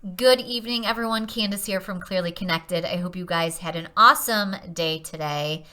Good evening, everyone. Candice here from Clearly Connected. I hope you guys had an awesome day today.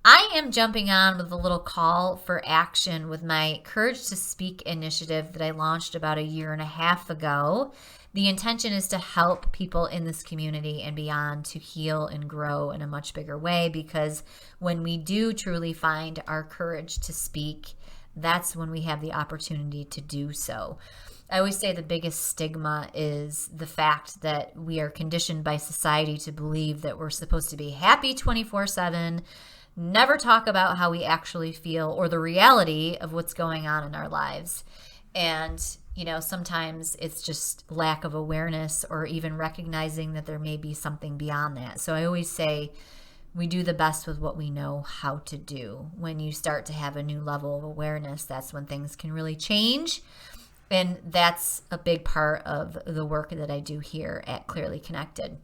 I am jumping on with a little call for action with my Courage to Speak initiative that I launched about a year and a half ago. The intention is to help people in this community and beyond to heal and grow in a much bigger way, because when we do truly find our courage to speak, that's when we have the opportunity to do so. I always say the biggest stigma is the fact that we are conditioned by society to believe that we're supposed to be happy 24/7, never talk about how we actually feel or the reality of what's going on in our lives. And, sometimes it's just lack of awareness or even recognizing that there may be something beyond that. So I always say we do the best with what we know how to do. When you start to have a new level of awareness, that's when things can really change. And that's a big part of the work that I do here at Clearly Connected.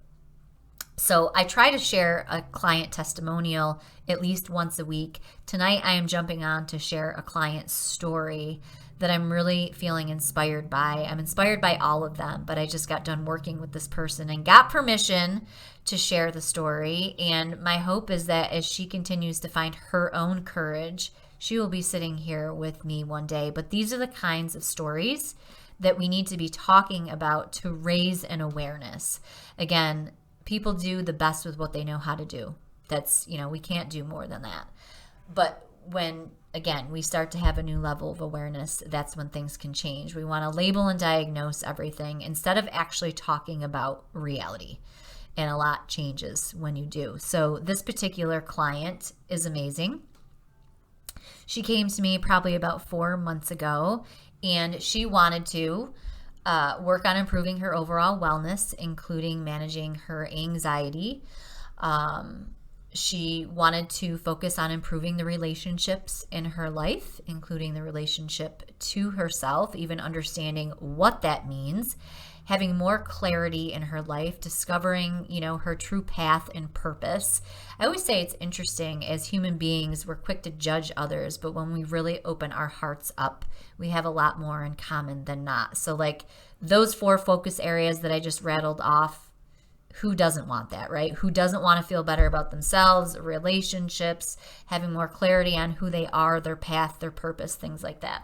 So I try to share a client testimonial at least once a week. Tonight I am jumping on to share a client story that I'm really feeling inspired by. I'm inspired by all of them, but I just got done working with this person and got permission to share the story. And my hope is that as she continues to find her own courage, she will be sitting here with me one day. But these are the kinds of stories that we need to be talking about to raise an awareness. Again, people do the best with what they know how to do. That's, we can't do more than that. But when, again, we start to have a new level of awareness, that's when things can change. We want to label and diagnose everything instead of actually talking about reality. And a lot changes when you do. So this particular client is amazing. She came to me probably about 4 months ago, and she wanted to work on improving her overall wellness, including managing her anxiety. She wanted to focus on improving the relationships in her life, including the relationship to herself, even understanding what that means, having more clarity in her life, discovering, her true path and purpose. I always say it's interesting, as human beings, we're quick to judge others, but when we really open our hearts up, we have a lot more in common than not. So like those 4 focus areas that I just rattled off, who doesn't want that, right? Who doesn't want to feel better about themselves, relationships, having more clarity on who they are, their path, their purpose, things like that.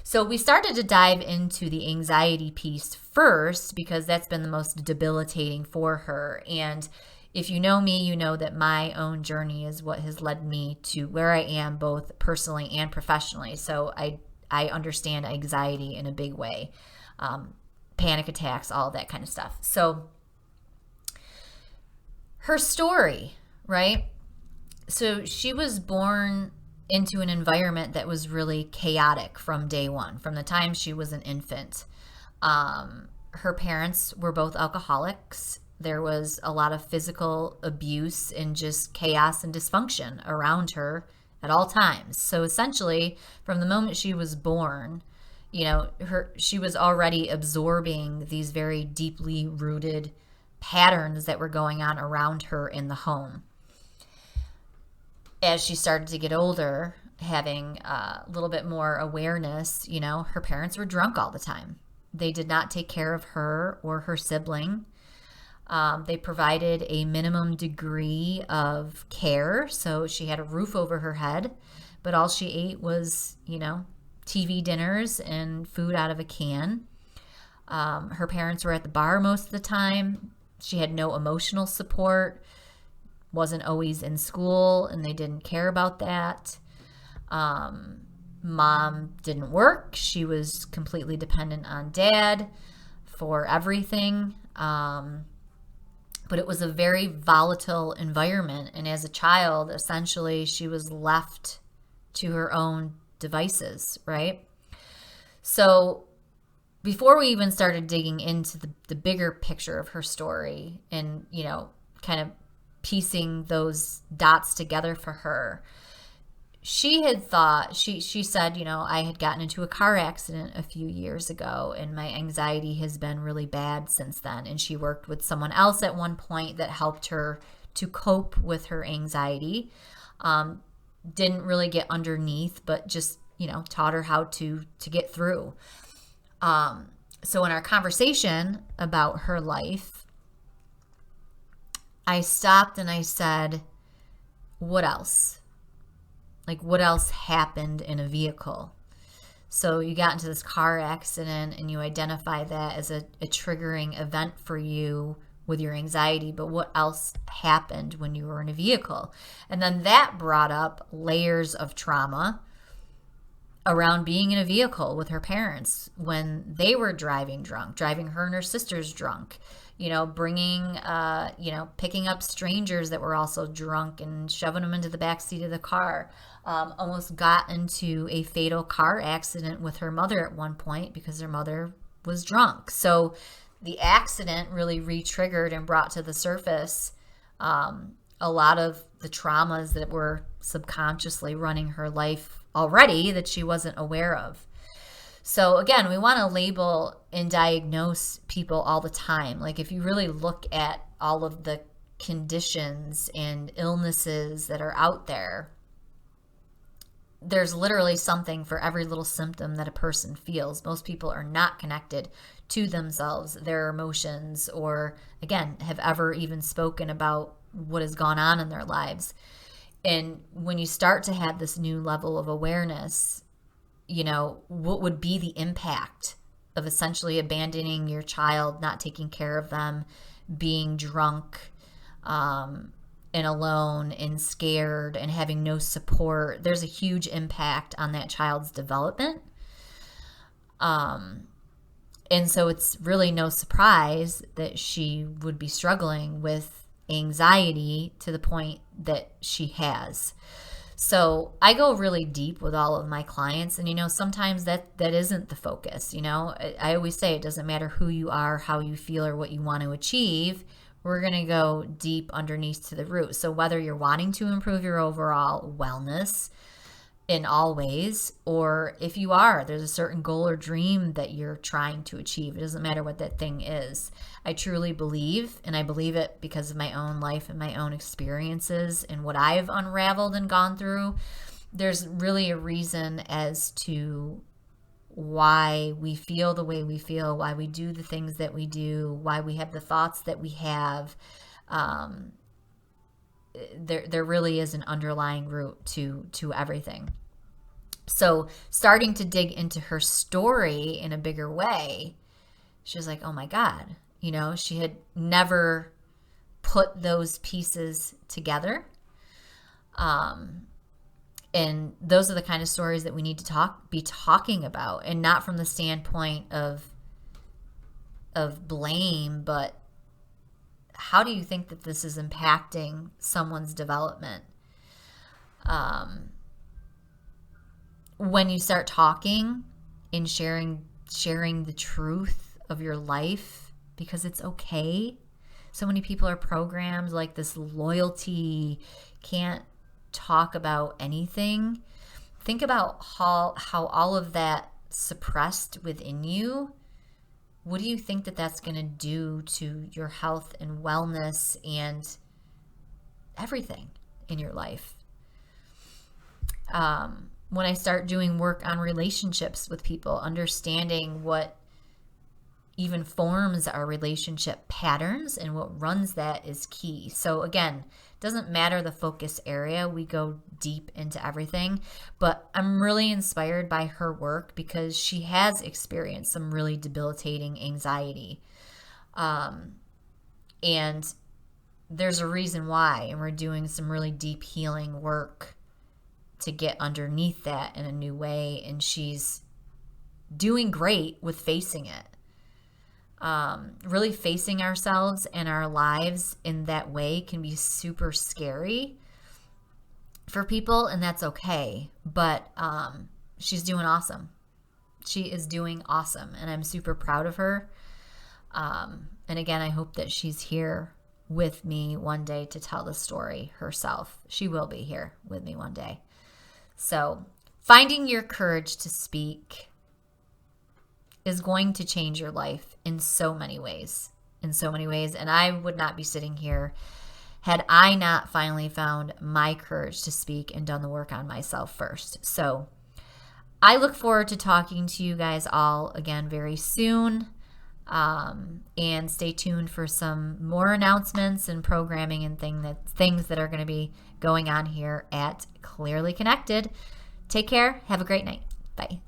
So we started to dive into the anxiety piece first because that's been the most debilitating for her. And if you know me, you know that my own journey is what has led me to where I am, both personally and professionally. So I understand anxiety in a big way, panic attacks, all that kind of stuff. So her story, right? So she was born into an environment that was really chaotic from day one, from the time she was an infant. Her parents were both alcoholics. There was a lot of physical abuse and just chaos and dysfunction around her at all times. So essentially, from the moment she was born, she was already absorbing these very deeply rooted patterns that were going on around her in the home. As she started to get older, having a little bit more awareness, her parents were drunk all the time. They did not take care of her or her sibling. They provided a minimum degree of care. So she had a roof over her head, but all she ate was, TV dinners and food out of a can. Her parents were at the bar most of the time. She had no emotional support, wasn't always in school, and they didn't care about that. Mom didn't work. She was completely dependent on dad for everything. But it was a very volatile environment. And as a child, essentially, she was left to her own devices, right? So before we even started digging into the bigger picture of her story and, kind of piecing those dots together for her, she had thought, she said, I had gotten into a car accident a few years ago and my anxiety has been really bad since then. And she worked with someone else at one point that helped her to cope with her anxiety. Didn't really get underneath, but just, taught her how to get through. So in our conversation about her life, I stopped and I said, what else? Like, what else happened in a vehicle? So you got into this car accident and you identify that as a triggering event for you with your anxiety, but what else happened when you were in a vehicle? And then that brought up layers of trauma around being in a vehicle with her parents when they were driving drunk, driving her and her sisters drunk, bringing, picking up strangers that were also drunk and shoving them into the back seat of the car. Almost got into a fatal car accident with her mother at one point because her mother was drunk. So the accident really re-triggered and brought to the surface a lot of the traumas that were subconsciously running her life already that she wasn't aware of. So again, we want to label and diagnose people all the time. Like if you really look at all of the conditions and illnesses that are out there, there's literally something for every little symptom that a person feels. Most people are not connected to themselves, their emotions, or again, have ever even spoken about what has gone on in their lives. And when you start to have this new level of awareness, what would be the impact of essentially abandoning your child, not taking care of them, being drunk, and alone and scared and having no support? There's a huge impact on that child's development. And so it's really no surprise that she would be struggling with anxiety to the point that she has. So I go really deep with all of my clients, and sometimes that isn't the focus. I always say it doesn't matter who you are, how you feel, or what you want to achieve. We're going to go deep underneath to the root. So whether you're wanting to improve your overall wellness in all ways, or if you are, there's a certain goal or dream that you're trying to achieve. It doesn't matter what that thing is. I truly believe, and I believe it because of my own life and my own experiences and what I've unraveled and gone through. There's really a reason as to why we feel the way we feel, why we do the things that we do, why we have the thoughts that we have. There really is an underlying root to everything. So starting to dig into her story in a bigger way, she was like, oh my God, she had never put those pieces together. And those are the kind of stories that we need to be talking about, and not from the standpoint of blame, but how do you think that this is impacting someone's development? When you start talking and sharing the truth of your life, because it's okay. So many people are programmed like this loyalty, can't talk about anything. Think about how all of that suppressed within you. What do you think that that's going to do to your health and wellness and everything in your life? When I start doing work on relationships with people, understanding what even forms our relationship patterns and what runs that is key. So again, doesn't matter the focus area, we go deep into everything, but I'm really inspired by her work because she has experienced some really debilitating anxiety. And there's a reason why, and we're doing some really deep healing work to get underneath that in a new way, and she's doing great with facing it. Really facing ourselves and our lives in that way can be super scary for people, and that's okay. But she's doing awesome. She is doing awesome, and I'm super proud of her. And again, I hope that she's here with me one day to tell the story herself. She will be here with me one day. So finding your courage to speak is going to change your life in so many ways. And I would not be sitting here had I not finally found my courage to speak and done the work on myself first. So I look forward to talking to you guys all again very soon. And stay tuned for some more announcements and programming and things that are going to be going on here at Clearly Connected. Take care. Have a great night. Bye.